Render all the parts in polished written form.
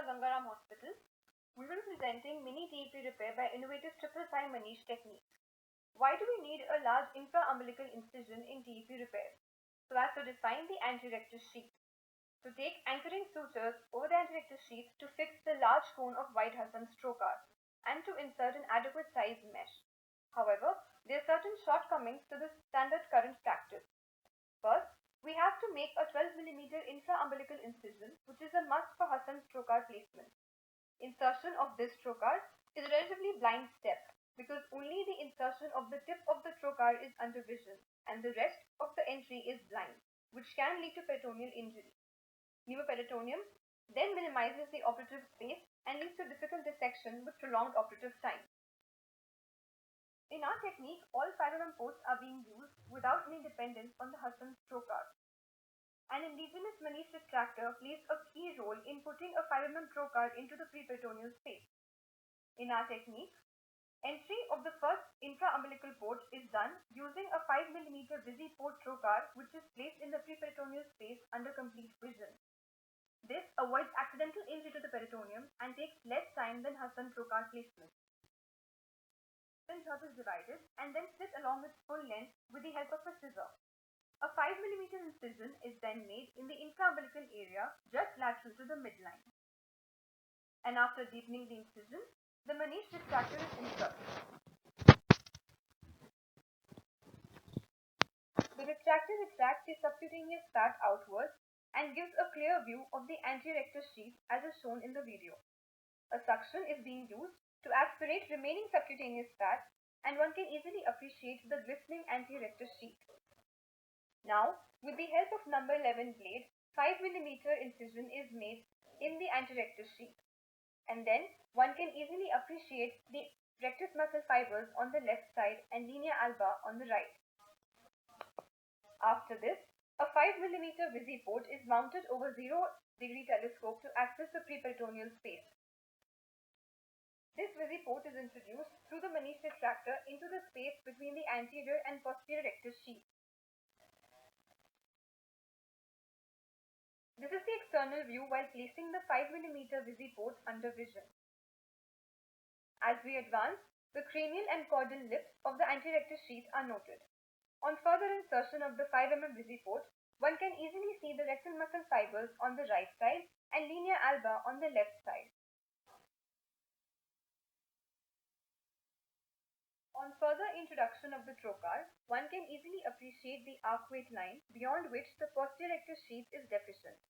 Gangaram Hospital, we will be presenting mini TEP repair by innovative triple thigh Manish technique. Why do we need a large infra-umbilical incision in TEP repair? So as to define the anterectus sheath. To take anchoring sutures over the anterectus sheath to fix the large cone of White-Hudson's trocar and to insert an adequate size mesh. However, there are certain shortcomings to the standard current practice. First, we have to make a 12 mm infra-umbilical incision, which is a must for Hudson's trocar placement. Insertion of this trocar is a relatively blind step because only the insertion of the tip of the trocar is under vision and the rest of the entry is blind, which can lead to peritoneal injury. Pneumoperitoneum then minimizes the operative space and leads to difficult dissection with prolonged operative time. In our technique, all 5 mm ports are being used without any dependence on the Hudson's trocar. An indigenous Manish retractor plays a key role in putting a 5 mm trocar into the preperitoneal space. In our technique, entry of the first infra-umbilical port is done using a 5 mm visi-port trocar which is placed in the preperitoneal space under complete vision. This avoids accidental injury to the peritoneum and takes less time than Hudson trocar placement. Then job is divided and then slit along its full length with the help of a scissor. A 5 mm incision is then made in the infra-umbilical area just lateral to the midline. And after deepening the incision, the Manish retractor is inserted. The retractor retracts the subcutaneous fat outwards and gives a clear view of the anterectus sheath as is shown in the video. A suction is being used to aspirate remaining subcutaneous fat, and one can easily appreciate the glistening anterectus sheath. Now, with the help of number 11 blade, 5 mm incision is made in the anterectus sheath, and then one can easily appreciate the rectus muscle fibers on the left side and linea alba on the right. After this, a 5 mm visi-port is mounted over 0-degree telescope to access the preperitoneal space. This visi-port is introduced through the Manish retractor into the space between the anterior and posterior rectus sheath. This is the external view while placing the 5 mm visi-port under vision. As we advance, the cranial and caudal lips of the anterectus sheath are noted. On further insertion of the 5 mm visi-port, one can easily see the rectal muscle fibers on the right side and linea alba on the left side. On further introduction of the trocar, one can easily appreciate the arcuate line beyond which the posterior rectus sheath is deficient.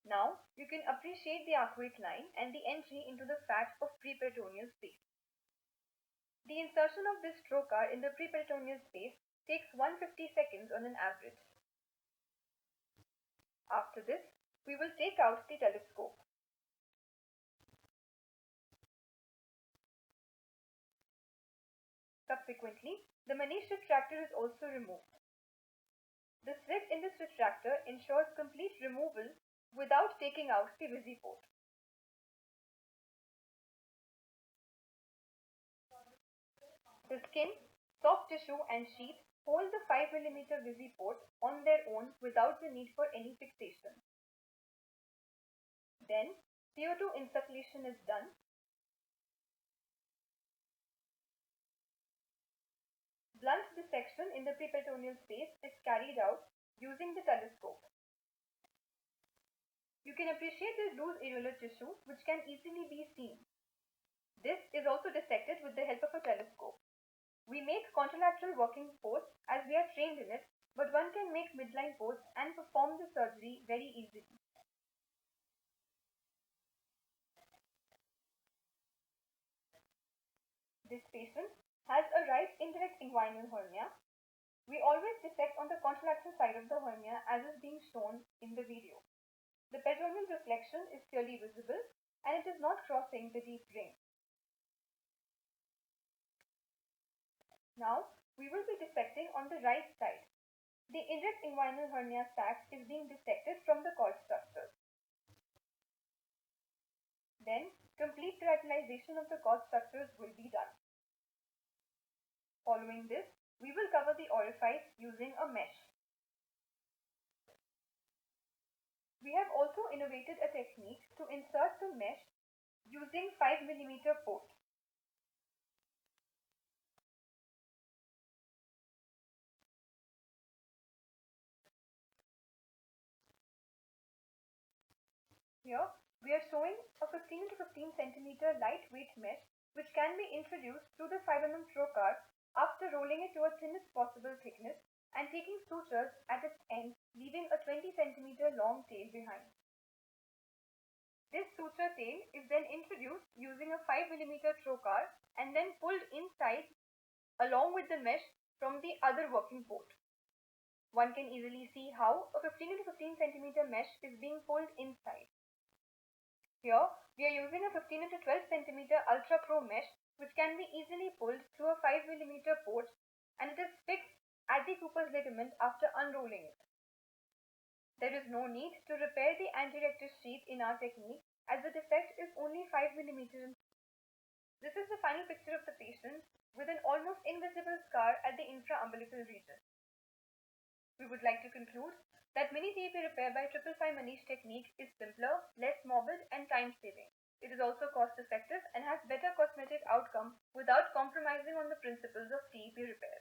Now, you can appreciate the arcuate line and the entry into the fat of preperitoneal space. The insertion of this trocar in the preperitoneal space takes 150 seconds on an average. After this, we will take out the telescope. Subsequently, the Manish retractor is also removed. The slit in this retractor ensures complete removal without taking out the visi-port. The skin, soft tissue and sheath hold the 5 mm visi-port on their own without the need for any fixation. Then, CO2 insufflation is done. Blunt dissection in the preperitoneal space is carried out using the telescope. You can appreciate the loose areolar tissue which can easily be seen. This is also dissected with the help of a telescope. We make contralateral working ports as we are trained in it, but one can make midline ports and perform the surgery very easily. This patient has a right indirect inguinal hernia. We always dissect on the contralateral side of the hernia as is being shown in the video. The peritoneal reflection is clearly visible and it is not crossing the deep ring. Now, we will be dissecting on the right side. The indirect inguinal hernia sac is being dissected from the cord structures. Then, complete keratinization of the cord structures will be done. Following this, we will cover the orifice using a mesh. We have also innovated a technique to insert the mesh using 5 mm port. Here, we are showing a 15 to 15 centimeter lightweight mesh which can be introduced through the 5 mm trocar after rolling it to a thinnest possible thickness and taking sutures at its end, leaving a 20 centimeter long tail behind. This suture tail is then introduced using a 5 mm trocar and then pulled inside along with the mesh from the other working port. One can easily see how a 15 to 15 centimeter mesh is being pulled inside. Here, we are using a 15 to 12 centimeter Ultra Pro mesh which can be easily pulled through a 5 mm port, and it is fixed at the Cooper's ligament after unrolling it. There is no need to repair the anti-rectus sheath in our technique as the defect is only 5 mm. This is the final picture of the patient with an almost invisible scar at the infraumbilical region. We would like to conclude that mini TAP repair by 555 Manish technique is simpler, less morbid, and time-saving. It is also cost-effective and has better cosmetic outcome without compromising on the principles of TAP repair.